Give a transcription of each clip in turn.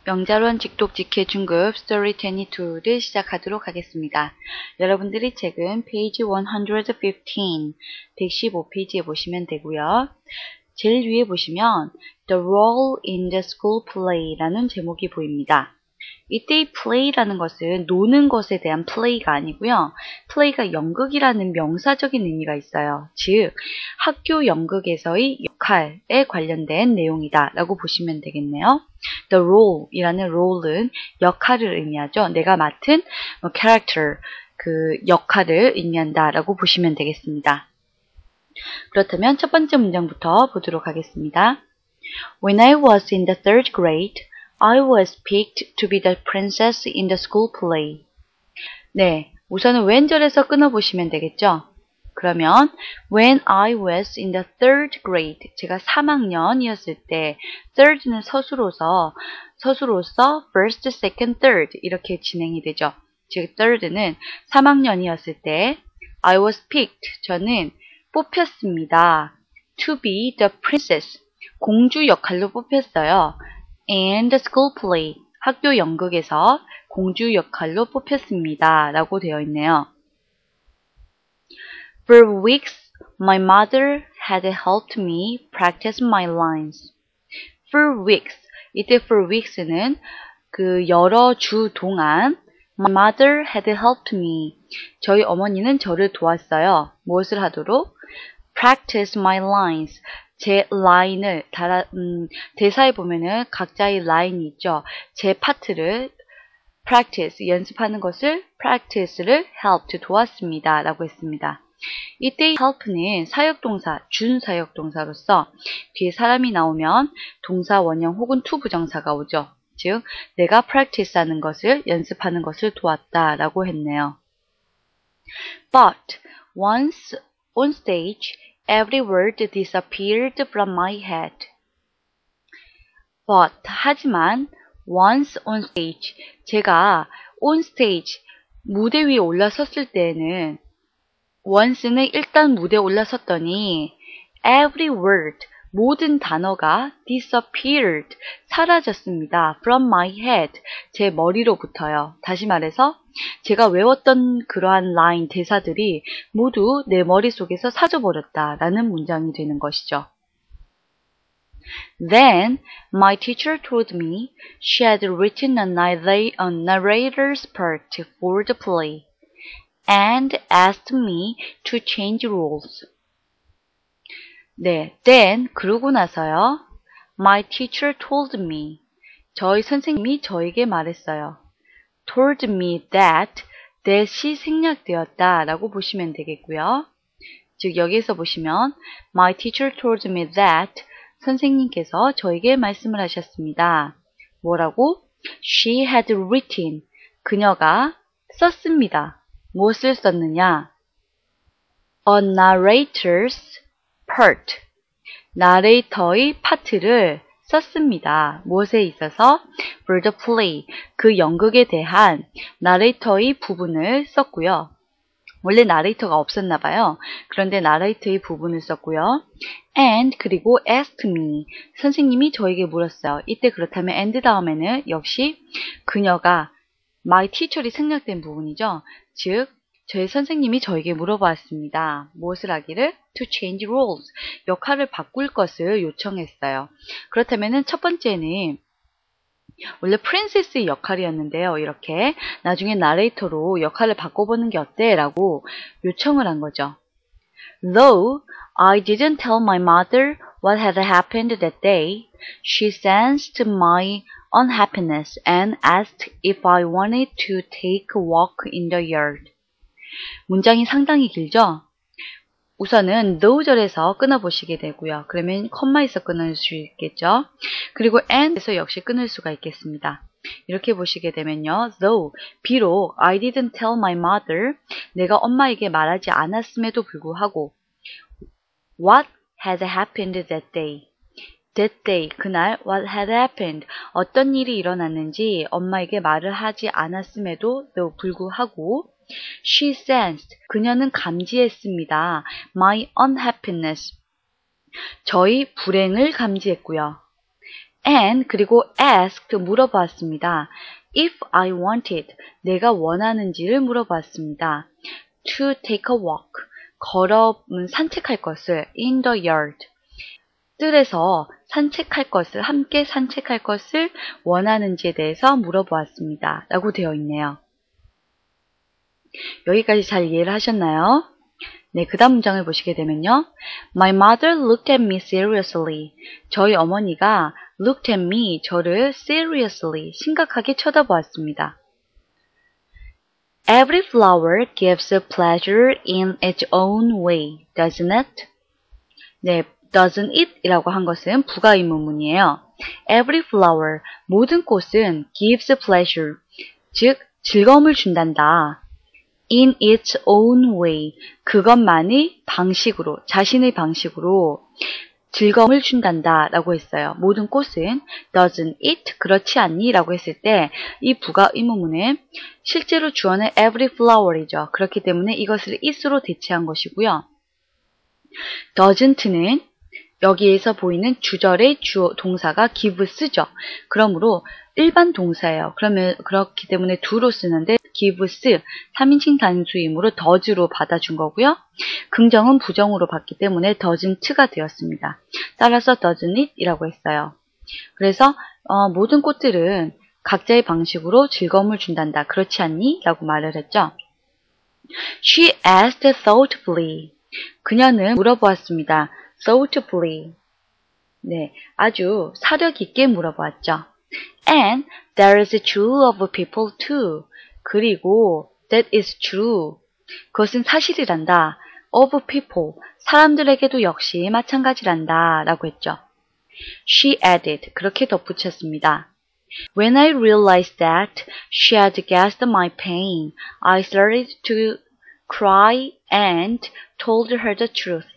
명자론 직독 직해 중급 스토리 22를 시작하도록 하겠습니다. 여러분들이 책은 페이지 115, 115페이지에 보시면 되고요. 제일 위에 보시면 The Role in the School Play라는 제목이 보입니다. 이때 이 play라는 것은 노는 것에 대한 play가 아니고요. play가 연극이라는 명사적인 의미가 있어요. 즉, 학교 연극에서의 역할에 관련된 내용이다 라고 보시면 되겠네요. The role이라는 role은 역할을 의미하죠. 내가 맡은 character, 그 역할을 의미한다 라고 보시면 되겠습니다. 그렇다면 첫 번째 문장부터 보도록 하겠습니다. When I was in the third grade, I was picked to be the princess in the school play. 네, 우선은 when절에서 끊어보시면 되겠죠? 그러면 when I was in the third grade, 제가 3학년이었을 때, third는 서수로서 first, second, third 이렇게 진행이 되죠. 즉 third는 3학년이었을 때 I was picked, 저는 뽑혔습니다. To be the princess, 공주 역할로 뽑혔어요. And the school play, 학교 연극에서 공주 역할로 뽑혔습니다. 라고 되어 있네요. For weeks, my mother had helped me practice my lines. For weeks, 이때 for weeks는 그 여러 주 동안 my mother had helped me, 저희 어머니는 저를 도왔어요. 무엇을 하도록? Practice my lines, 제 라인을 대사에 보면은 각자의 라인이 있죠. 제 파트를 practice, 연습하는 것을 practice를 helped, 도왔습니다 라고 했습니다. 이때 help는 사역동사, 준사역동사로서 뒤에 사람이 나오면 동사 원형 혹은 to 부정사가 오죠. 즉 내가 practice 하는 것을, 연습하는 것을 도왔다 라고 했네요. But once on stage, every word disappeared from my head. But, 하지만, once on stage, 제가 on stage, 무대 위에 올라섰을 때에는 once는 일단 무대에 올라섰더니 every word, 모든 단어가 disappeared, 사라졌습니다. from my head, 제 머리로부터요. 다시 말해서 제가 외웠던 그러한 라인, 대사들이 모두 내 머릿속에서 사져버렸다 라는 문장이 되는 것이죠. Then my teacher told me she had written a narrator's part for the play and asked me to change rules. 네, then 그러고 나서요. My teacher told me, 저희 선생님이 저에게 말했어요. told me that, that이 생략되었다 라고 보시면 되겠고요. 즉 여기에서 보시면 My teacher told me that, 선생님께서 저에게 말씀을 하셨습니다. 뭐라고? She had written, 그녀가 썼습니다. 무엇을 썼느냐? A narrator's part, 나레이터의 파트를 썼습니다. 무엇에 있어서? For the play, 그 연극에 대한 나레이터의 부분을 썼고요. 원래 나레이터가 없었나 봐요. 그런데 나레이터의 부분을 썼고요. And, 그리고 asked me, 선생님이 저에게 물었어요. 이때 그렇다면 and 다음에는 역시 그녀가 my teacher이 생략된 부분이죠. 즉 저의 선생님이 저에게 물어봤습니다. 무엇을 하기를? To change roles, 역할을 바꿀 것을 요청했어요. 그렇다면 첫 번째는 원래 프린세스의 역할이었는데요. 이렇게 나중에 나레이터로 역할을 바꿔보는 게 어때? 라고 요청을 한 거죠. Though I didn't tell my mother what had happened that day, she sensed my unhappiness and asked if I wanted to take a walk in the yard. 문장이 상당히 길죠? 우선은 though절에서 끊어보시게 되고요. 그러면 컴마에서 끊을 수 있겠죠. 그리고 and에서 역시 끊을 수가 있겠습니다. 이렇게 보시게 되면요. Though, 비록 I didn't tell my mother, 내가 엄마에게 말하지 않았음에도 불구하고 What had happened that day? That day, 그날 what had happened, 어떤 일이 일어났는지 엄마에게 말을 하지 않았음에도 불구하고 She sensed, 그녀는 감지했습니다. My unhappiness, 저희 불행을 감지했고요. and 그리고 asked 물어보았습니다. if I wanted 내가 원하는지를 물어보았습니다. to take a walk 산책할 것을 in the yard 뜰에서 산책할 것을 함께 산책할 것을 원하는지에 대해서 물어보았습니다. 라고 되어 있네요. 여기까지 잘 이해를 하셨나요? 네, 그 다음 문장을 보시게 되면요. My mother looked at me seriously. 저희 어머니가 looked at me, 저를 seriously, 심각하게 쳐다보았습니다. Every flower gives a pleasure in its own way, doesn't it? 네, doesn't it? 이라고 한 것은 부가 의문문이에요. Every flower, 모든 꽃은 gives pleasure, 즉 즐거움을 준단다. In its own way, 그것만의 방식으로, 자신의 방식으로 즐거움을 준단다 라고 했어요. 모든 꽃은 doesn't it? 그렇지 않니? 라고 했을 때 이 부가 의문문은 실제로 주어는 every flower이죠. 그렇기 때문에 이것을 it으로 대체한 것이고요. doesn't는 여기에서 보이는 주절의 주어 동사가 give스죠. 그러므로 일반 동사예요. 그렇기 때문에 do로 쓰는데 gives 3인칭 단수이므로 does로 받아준 거고요. 긍정은 부정으로 받기 때문에 doesn't가 되었습니다. 따라서 doesn't it? 이라고 했어요. 그래서 모든 꽃들은 각자의 방식으로 즐거움을 준단다. 그렇지 않니? 라고 말을 했죠. She asked thoughtfully. 그녀는 물어보았습니다. thoughtfully. 네, 아주 사력 있게 물어보았죠. And there is true of people too. 그리고 that is true. 그것은 사실이란다. of people. 사람들에게도 역시 마찬가지란다. 라고 했죠. She added. 그렇게 덧붙였습니다. When I realized that she had guessed my pain, I started to cry and told her the truth.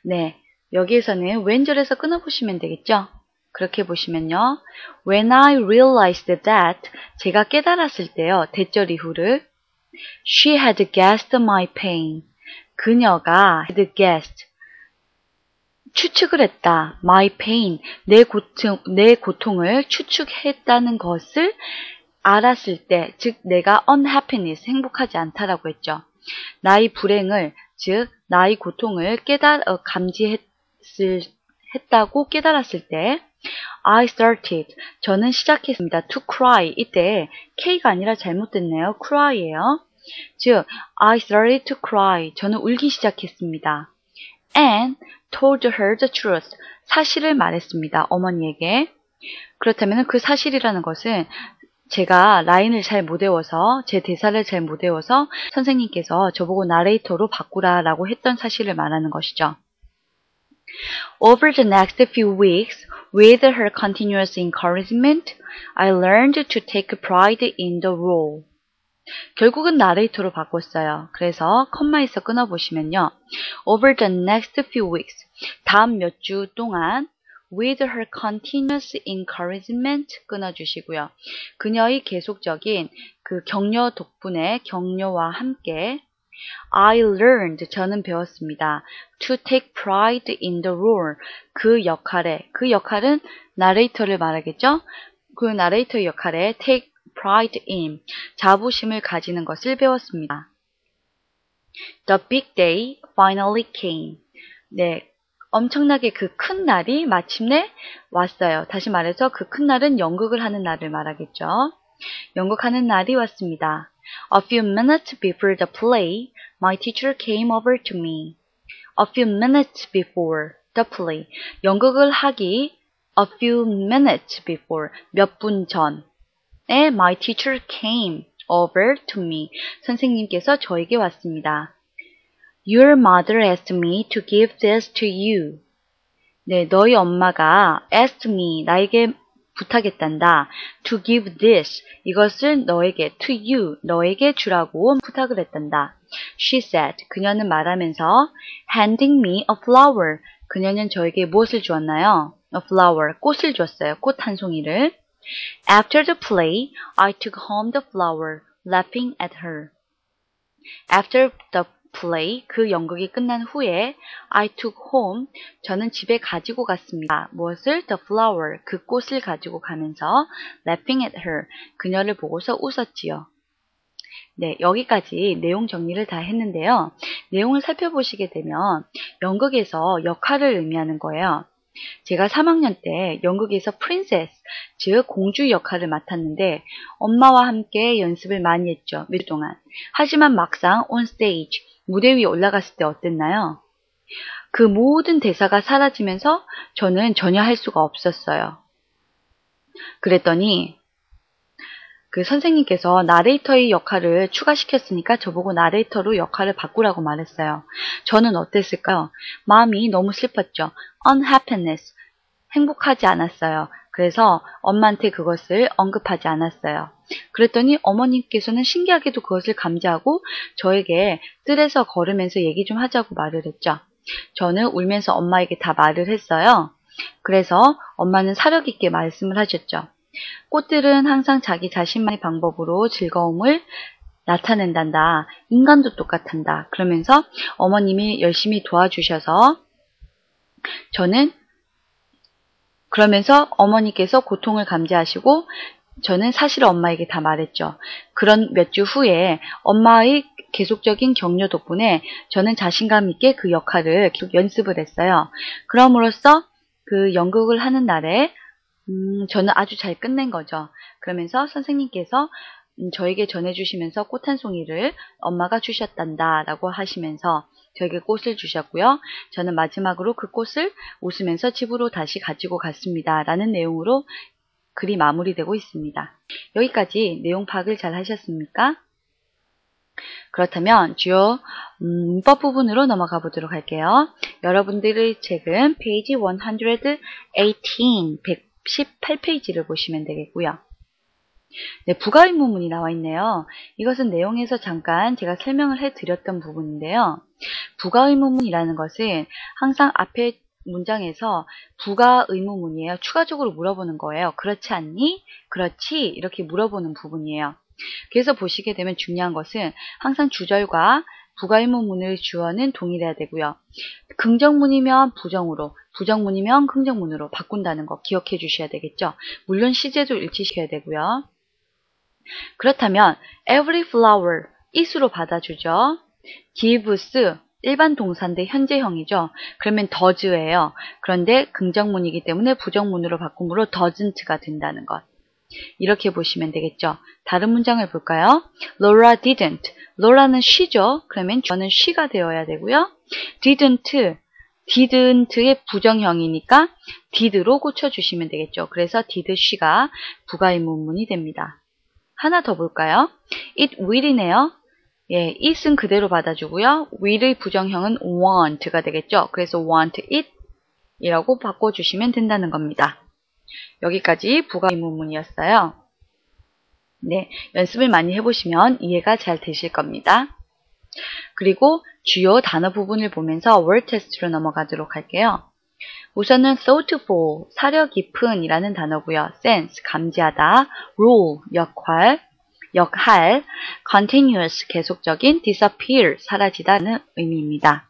네, 여기에서는 왼절에서 끊어보시면 되겠죠? 그렇게 보시면요. When I realized that, 제가 깨달았을 때요. 대절 이후를 She had guessed my pain. 그녀가 had guessed. 추측을 했다. My pain. 내 고통을 추측했다는 것을 알았을 때, 즉 내가 unhappiness, 행복하지 않다라고 했죠. 나의 불행을, 즉 나의 고통을 감지했다고 깨달았을 때 I started, 저는 시작했습니다. to cry, 이때 K가 아니라 잘못됐네요. cry예요. 즉 I started to cry, 저는 울기 시작했습니다. And told her the truth, 사실을 말했습니다. 어머니에게. 그렇다면 그 사실이라는 것은 제가 라인을 잘 못 외워서, 제 대사를 잘 못 외워서 선생님께서 저보고 나레이터로 바꾸라라고 했던 사실을 말하는 것이죠. Over the next few weeks, with her continuous encouragement, I learned to take pride in the role. 결국은 나레이터로 바꿨어요. 그래서 컴마에서 끊어보시면요. Over the next few weeks, 다음 몇 주 동안 with her continuous encouragement 끊어주시고요. 그녀의 계속적인 그 격려 덕분에 격려와 함께 I learned, 저는 배웠습니다. To take pride in the role, 그 역할은 나레이터를 말하겠죠? 그 나레이터 역할에 take pride in, 자부심을 가지는 것을 배웠습니다. The big day finally came. 네, 엄청나게 그 큰 날이 마침내 왔어요. 다시 말해서 그 큰 날은 연극을 하는 날을 말하겠죠. 연극하는 날이 왔습니다. A few minutes before the play, my teacher came over to me. A few minutes before the play. 연극을 하기 a few minutes before, 몇 분 전에 my teacher came over to me. 선생님께서 저에게 왔습니다. Your mother asked me to give this to you. 네, 너희 엄마가 asked me, 나에게 부탁했단다. To give this, 이것을 너에게, to you, 너에게 주라고 부탁을 했단다. She said, 그녀는 말하면서 handing me a flower. 그녀는 저에게 무엇을 주었나요? A flower, 꽃을 줬어요. 꽃 한 송이를. After the play, I took home the flower, laughing at her. After the play, 그 연극이 끝난 후에 I took home, 저는 집에 가지고 갔습니다. 무엇을? The flower, 그 꽃을 가지고 가면서 laughing at her, 그녀를 보고서 웃었지요. 네, 여기까지 내용 정리를 다 했는데요. 내용을 살펴보시게 되면 연극에서 역할을 의미하는 거예요. 제가 3학년 때 연극에서 프린세스, 즉 공주 역할을 맡았는데 엄마와 함께 연습을 많이 했죠. 몇 주 동안. 하지만 막상 온 스테이지, 무대 위에 올라갔을 때 어땠나요? 그 모든 대사가 사라지면서 저는 전혀 할 수가 없었어요. 그랬더니 그 선생님께서 나레이터의 역할을 추가시켰으니까 저보고 나레이터로 역할을 바꾸라고 말했어요. 저는 어땠을까요? 마음이 너무 슬펐죠. unhappiness, 행복하지 않았어요. 그래서 엄마한테 그것을 언급하지 않았어요. 그랬더니 어머님께서는 신기하게도 그것을 감지하고 저에게 뜰에서 걸으면서 얘기 좀 하자고 말을 했죠. 저는 울면서 엄마에게 다 말을 했어요. 그래서 엄마는 사력 있게 말씀을 하셨죠. 꽃들은 항상 자기 자신만의 방법으로 즐거움을 나타낸단다. 인간도 똑같단다. 그러면서 어머님이 열심히 도와주셔서 저는 그러면서 어머니께서 고통을 감지하시고 저는 사실을 엄마에게 다 말했죠. 그런 몇 주 후에 엄마의 계속적인 격려 덕분에 저는 자신감 있게 그 역할을 계속 연습을 했어요. 그럼으로써 그 연극을 하는 날에 저는 아주 잘 끝낸 거죠. 그러면서 선생님께서 저에게 전해주시면서 꽃 한 송이를 엄마가 주셨단다 라고 하시면서 저에게 꽃을 주셨고요. 저는 마지막으로 그 꽃을 웃으면서 집으로 다시 가지고 갔습니다. 라는 내용으로 글이 마무리되고 있습니다. 여기까지 내용 파악을 잘 하셨습니까? 그렇다면 주요 문법 부분으로 넘어가 보도록 할게요. 여러분들의 책은 페이지 118, 118페이지를 보시면 되겠고요. 네, 부가의문문이 나와 있네요. 이것은 내용에서 잠깐 제가 설명을 해드렸던 부분인데요. 부가의문문이라는 것은 항상 앞에 문장에서 부가의문문이에요. 추가적으로 물어보는 거예요. 그렇지 않니? 그렇지? 이렇게 물어보는 부분이에요. 그래서 보시게 되면 중요한 것은 항상 주절과 부가의문문의 주어는 동일해야 되고요. 긍정문이면 부정으로, 부정문이면 긍정문으로 바꾼다는 거 기억해 주셔야 되겠죠. 물론 시제도 일치시켜야 되고요. 그렇다면 every flower, is로 받아주죠. gives, 일반 동사인데 현재형이죠. 그러면 does예요. 그런데 긍정문이기 때문에 부정문으로 바꿈으로 doesn't가 된다는 것. 이렇게 보시면 되겠죠. 다른 문장을 볼까요? Laura didn't. Laura는 she죠. 그러면 주어는 she가 되어야 되고요. didn't의 부정형이니까 did로 고쳐주시면 되겠죠. 그래서 did she가 부가의문문이 됩니다. 하나 더 볼까요? It will이네요. 예, it은 그대로 받아주고요. will의 부정형은 want가 되겠죠. 그래서 want it 이라고 바꿔주시면 된다는 겁니다. 여기까지 부가의문문이었어요. 네, 연습을 많이 해보시면 이해가 잘 되실 겁니다. 그리고 주요 단어 부분을 보면서 word test로 넘어가도록 할게요. 우선은 thoughtful, 사려 깊은 이라는 단어고요. sense, 감지하다, role, 역할, continuous, 계속적인, disappear, 사라지다는 의미입니다.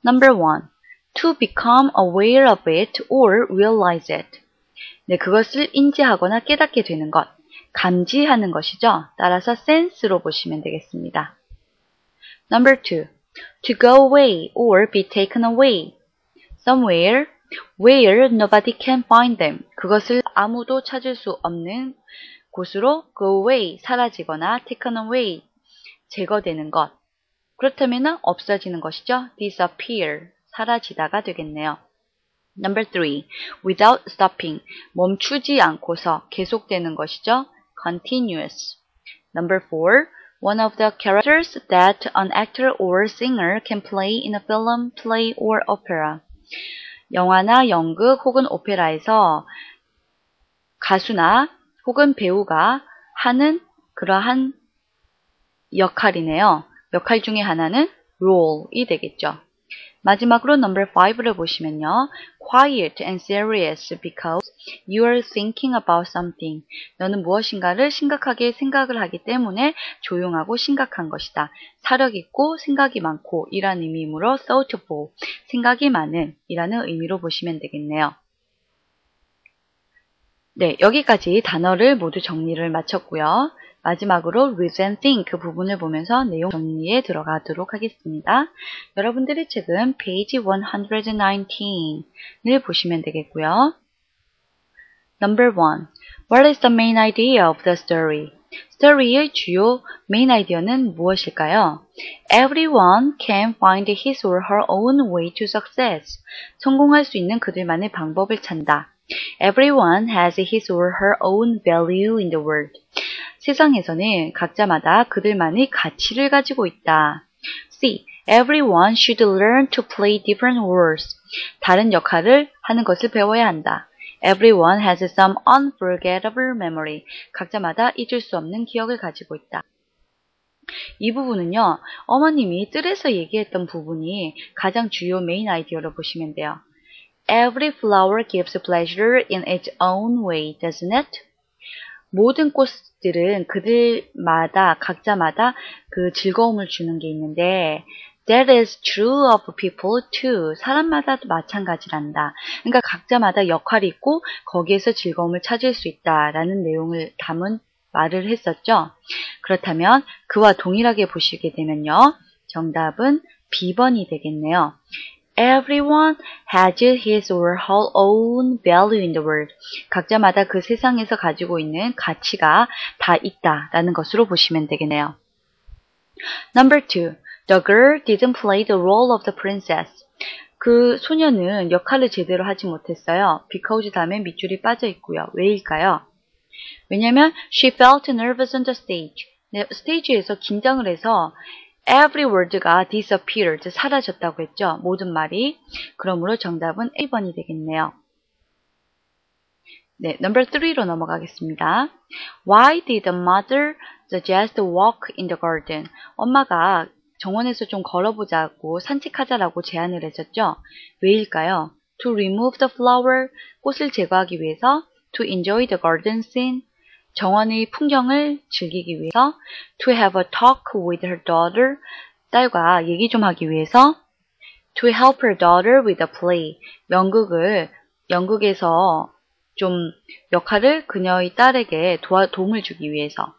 Number 1. To become aware of it or realize it. 네, 그것을 인지하거나 깨닫게 되는 것, 감지하는 것이죠. 따라서 sense로 보시면 되겠습니다. Number 2. To go away or be taken away. Somewhere where nobody can find them. 그것을 아무도 찾을 수 없는 곳으로 go away, 사라지거나 taken away, 제거되는 것. 그렇다면 없어지는 것이죠. disappear, 사라지다가 되겠네요. Number 3. Without stopping, 멈추지 않고서 계속되는 것이죠. continuous. Number 4. One of the characters that an actor or singer can play in a film, play or opera. 영화나 연극 혹은 오페라에서 가수나 혹은 배우가 하는 그러한 역할이네요. 역할 중에 하나는 role이 되겠죠. 마지막으로 number 5를 보시면요. Quiet and serious because you are thinking about something. 너는 무엇인가를 심각하게 생각을 하기 때문에 조용하고 심각한 것이다. 사력 있고 생각이 많고 이란 의미이므로 thoughtful, 생각이 많은 이라는 의미로 보시면 되겠네요. 네, 여기까지 단어를 모두 정리를 마쳤고요. 마지막으로 read and think 그 부분을 보면서 내용 정리에 들어가도록 하겠습니다. 여러분들의 책은 페이지 119을 보시면 되겠고요. Number 1. What is the main idea of the story? 스토리의 주요 메인 아이디어는 무엇일까요? Everyone can find his or her own way to success. 성공할 수 있는 그들만의 방법을 찾는다. Everyone has his or her own value in the world. 세상에서는 각자마다 그들만의 가치를 가지고 있다. C. Everyone should learn to play different roles. 다른 역할을 하는 것을 배워야 한다. Everyone has some unforgettable memory. 각자마다 잊을 수 없는 기억을 가지고 있다. 이 부분은요, 어머님이 뜰에서 얘기했던 부분이 가장 주요 메인 아이디어로 보시면 돼요. Every flower gives pleasure in its own way, doesn't it? 모든 꽃들은 그들마다, 각자마다 그 즐거움을 주는 게 있는데, That is true of people too. 사람마다도 마찬가지란다. 그러니까 각자마다 역할이 있고 거기에서 즐거움을 찾을 수 있다라는 내용을 담은 말을 했었죠. 그렇다면 그와 동일하게 보시게 되면요. 정답은 B번이 되겠네요. Everyone has his or her own value in the world. 각자마다 그 세상에서 가지고 있는 가치가 다 있다라는 것으로 보시면 되겠네요. Number 2. The girl didn't play the role of the princess. 그 소녀는 역할을 제대로 하지 못했어요. Because 다음에 밑줄이 빠져 있고요. 왜일까요? 왜냐면 she felt nervous on the stage. 네, 스테이지에서 긴장을 해서 every word가 disappeared, 사라졌다고 했죠. 모든 말이. 그러므로 정답은 1번이 되겠네요. 네, number 3로 넘어가겠습니다. Why did the mother suggest walk in the garden? 엄마가 정원에서 좀 걸어보자고 산책하자라고 제안을 했었죠. 왜일까요? To remove the flower, 꽃을 제거하기 위해서. To enjoy the garden scene, 정원의 풍경을 즐기기 위해서. To have a talk with her daughter, 딸과 얘기 좀 하기 위해서. To help her daughter with a play, 연극에서 좀 역할을 그녀의 딸에게 도움을 주기 위해서.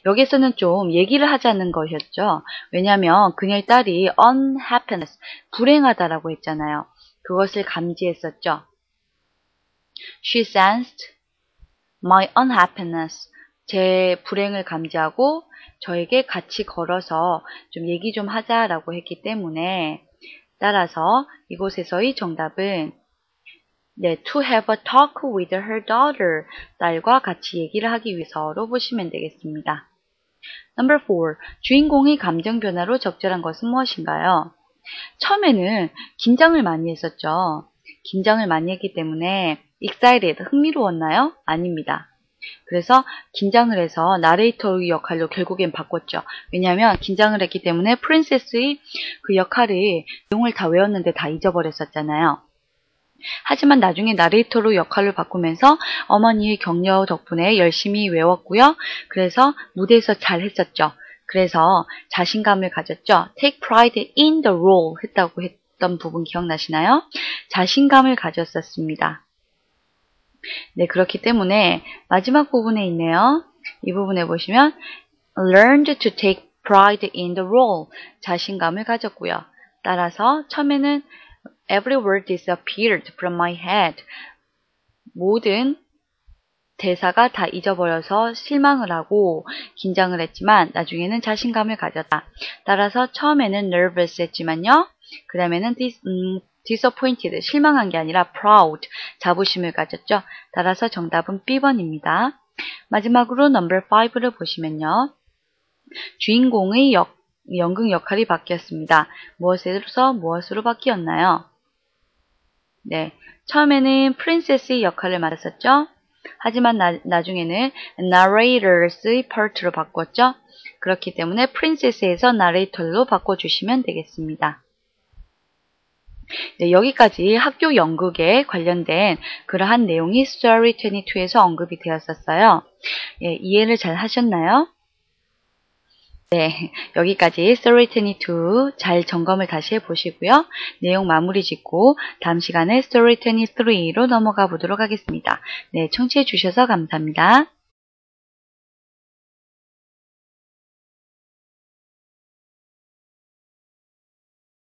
여기서는 좀 얘기를 하자는 것이었죠. 왜냐하면 그녀의 딸이 unhappiness, 불행하다라고 했잖아요. 그것을 감지했었죠. She sensed my unhappiness, 제 불행을 감지하고 저에게 같이 걸어서 좀 얘기 좀 하자라고 했기 때문에 따라서 이곳에서의 정답은 네, to have a talk with her daughter, 딸과 같이 얘기를 하기 위해서로 보시면 되겠습니다. Number 4. 주인공의 감정 변화로 적절한 것은 무엇인가요? 처음에는 긴장을 많이 했었죠. 긴장을 많이 했기 때문에 excited, 흥미로웠나요? 아닙니다. 그래서 긴장을 해서 나레이터의 역할로 결국엔 바꿨죠. 왜냐하면 긴장을 했기 때문에 프린세스의 그 역할이 내용을 다 외웠는데 다 잊어버렸었잖아요. 하지만 나중에 나레이터로 역할을 바꾸면서 어머니의 격려 덕분에 열심히 외웠고요. 그래서 무대에서 잘 했었죠. 그래서 자신감을 가졌죠. Take pride in the role 했다고 했던 부분 기억나시나요? 자신감을 가졌었습니다. 네, 그렇기 때문에 마지막 부분에 있네요. 이 부분에 보시면 learned to take pride in the role, 자신감을 가졌고요. 따라서 처음에는 Every word disappeared from my head. 모든 대사가 다 잊어버려서 실망을 하고 긴장을 했지만 나중에는 자신감을 가졌다. 따라서 처음에는 nervous 했지만요. 그 다음에는 disappointed, 실망한 게 아니라 proud, 자부심을 가졌죠. 따라서 정답은 B번입니다. 마지막으로 number 5를 보시면요. 주인공의 연극 역할이 바뀌었습니다. 무엇에서 무엇으로 바뀌었나요? 네, 처음에는 프린세스의 역할을 맡았었죠. 하지만 나중에는 narrators의 part로 바꿨죠. 그렇기 때문에 프린세스에서 narrator로 바꿔주시면 되겠습니다. 네, 여기까지 학교 연극에 관련된 그러한 내용이 Story 22에서 언급이 되었었어요. 예, 이해를 잘 하셨나요? 네, 여기까지 Story 22 잘 점검을 다시 해보시고요. 내용 마무리 짓고 다음 시간에 Story 23로 넘어가 보도록 하겠습니다. 네, 청취해 주셔서 감사합니다.